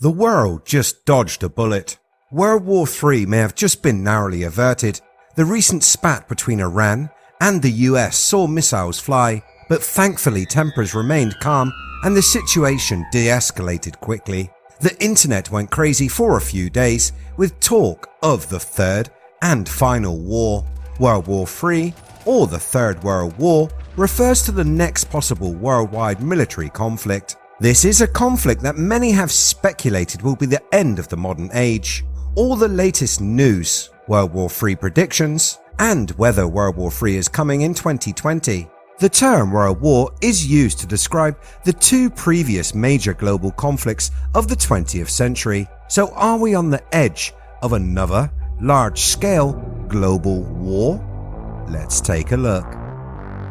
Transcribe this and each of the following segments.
The world just dodged a bullet. World War III may have just been narrowly averted. The recent spat between Iran and the US saw missiles fly, but thankfully tempers remained calm and the situation de-escalated quickly. The internet went crazy for a few days with talk of the third and final war. World War III, or the Third World War, refers to the next possible worldwide military conflict. This is a conflict that many have speculated will be the end of the modern age. All the latest news, World War III predictions, and whether World War III is coming in 2020. The term World War is used to describe the two previous major global conflicts of the 20th century. So are we on the edge of another large-scale global war? Let's take a look.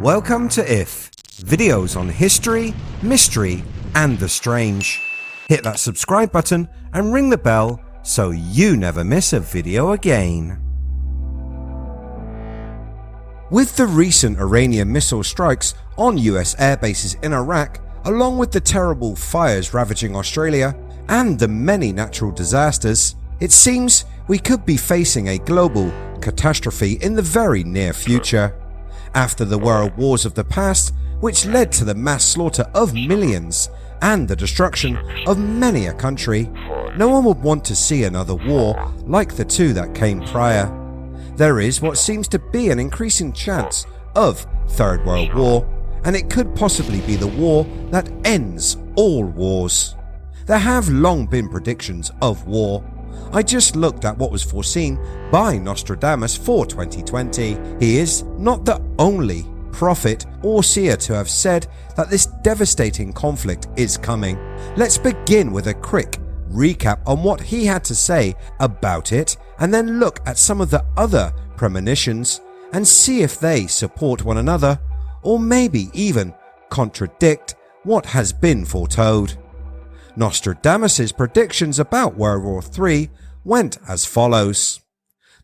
Welcome to IF, videos on history, mystery, and the strange. Hit that subscribe button and ring the bell so you never miss a video again. With the recent Iranian missile strikes on US air bases in Iraq, along with the terrible fires ravaging Australia and the many natural disasters, it seems we could be facing a global catastrophe in the very near future. After the world wars of the past, which led to the mass slaughter of millions and the destruction of many a country, no one would want to see another war like the two that came prior. There is what seems to be an increasing chance of Third World War, and it could possibly be the war that ends all wars. There have long been predictions of war. I just looked at what was foreseen by Nostradamus for 2020. He is not the only prophet or seer to have said that this devastating conflict is coming. Let's begin with a quick recap on what he had to say about it, and then look at some of the other premonitions and see if they support one another or maybe even contradict what has been foretold. Nostradamus' predictions about World War III went as follows.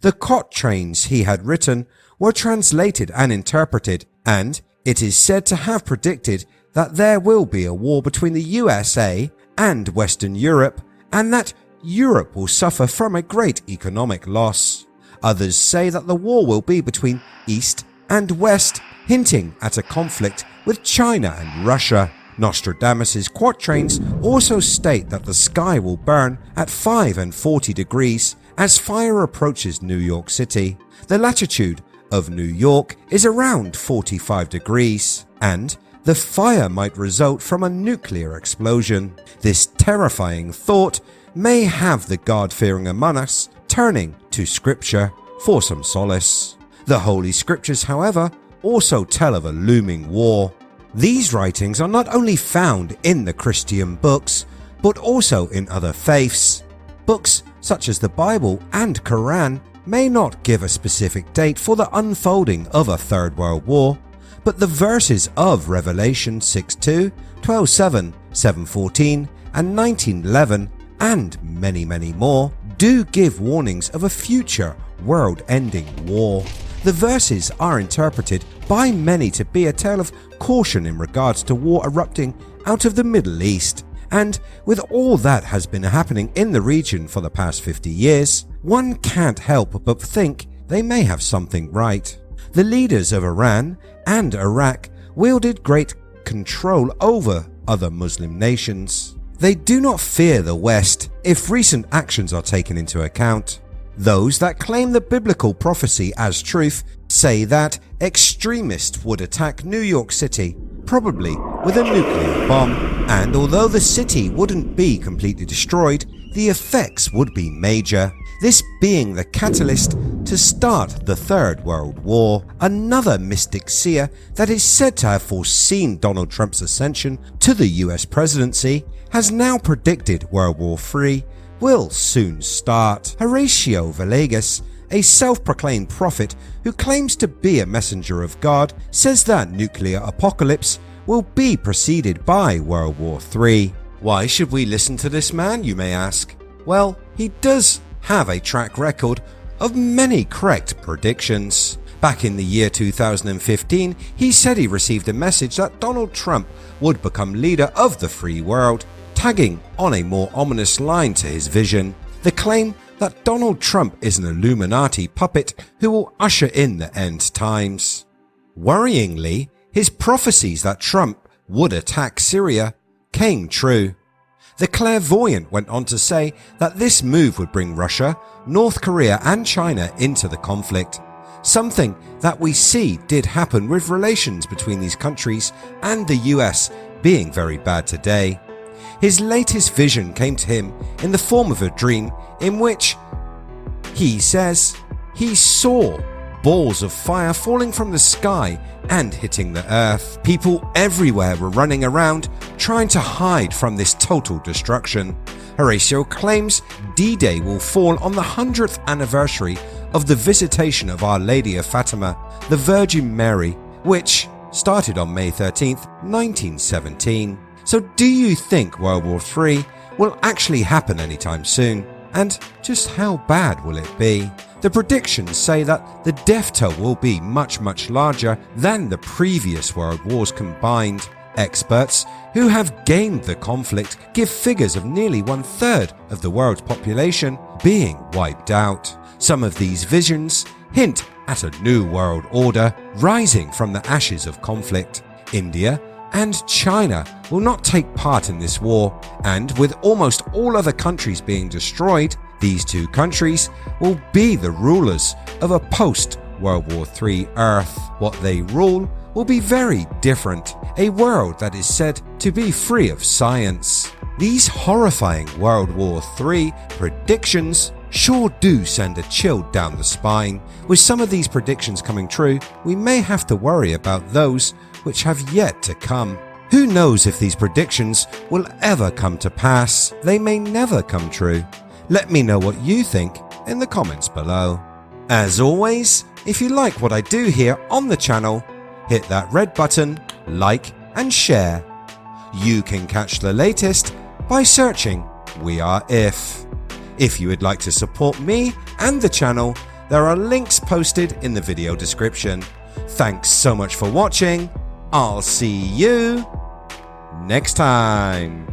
The quatrains he had written were translated and interpreted, and it is said to have predicted that there will be a war between the USA and Western Europe, and that Europe will suffer from a great economic loss. Others say that the war will be between East and West, hinting at a conflict with China and Russia. Nostradamus' quatrains also state that the sky will burn at 5 and 40 degrees as fire approaches New York City. The latitude of New York is around 45 degrees, and the fire might result from a nuclear explosion. This terrifying thought may have the God-fearing among us turning to scripture for some solace. The Holy Scriptures, however, also tell of a looming war. These writings are not only found in the Christian books, but also in other faiths. Books such as the Bible and Quran may not give a specific date for the unfolding of a Third World War, but the verses of Revelation 6:2, 12:7, 7:14, and 19:11, and many more, do give warnings of a future world-ending war. The verses are interpreted by many to be a tale of caution in regards to war erupting out of the Middle East, and with all that has been happening in the region for the past 50 years, one can't help but think they may have something right. The leaders of Iran and Iraq wielded great control over other Muslim nations. They do not fear the West if recent actions are taken into account. Those that claim the biblical prophecy as truth say that extremists would attack New York City, probably with a nuclear bomb, and although the city wouldn't be completely destroyed, the effects would be major, this being the catalyst to start the Third World War. Another mystic seer that is said to have foreseen Donald Trump's ascension to the US presidency has now predicted World War III will soon start. Horatio Villegas, a self-proclaimed prophet who claims to be a messenger of God, says that nuclear apocalypse will be preceded by World War III. Why should we listen to this man, you may ask? Well, he does have a track record of many correct predictions. Back in the year 2015, he said he received a message that Donald Trump would become leader of the free world, tagging on a more ominous line to his vision, the claim that Donald Trump is an Illuminati puppet who will usher in the end times. Worryingly, his prophecies that Trump would attack Syria came true. The clairvoyant went on to say that this move would bring Russia, North Korea and China into the conflict, something that we see did happen with relations between these countries and the US being very bad today. His latest vision came to him in the form of a dream in which he says he saw balls of fire falling from the sky and hitting the earth. People everywhere were running around trying to hide from this total destruction. Horatio claims D-Day will fall on the 100th anniversary of the visitation of Our Lady of Fatima, the Virgin Mary, which started on May 13th, 1917. So do you think World War III will actually happen anytime soon? And just how bad will it be? The predictions say that the death toll will be much larger than the previous world wars combined. Experts who have gamed the conflict give figures of nearly 1/3 of the world's population being wiped out. Some of these visions hint at a new world order rising from the ashes of conflict. India and China will not take part in this war, and with almost all other countries being destroyed, these two countries will be the rulers of a post-World War III Earth. What they rule will be very different, a world that is said to be free of science. These horrifying World War III predictions sure do send a chill down the spine. With some of these predictions coming true, we may have to worry about those which have yet to come. Who knows if these predictions will ever come to pass? They may never come true. Let me know what you think in the comments below. As always, if you like what I do here on the channel, hit that red button, like and share. You can catch the latest by searching We Are If. If you would like to support me and the channel, there are links posted in the video description. Thanks so much for watching. I'll see you next time.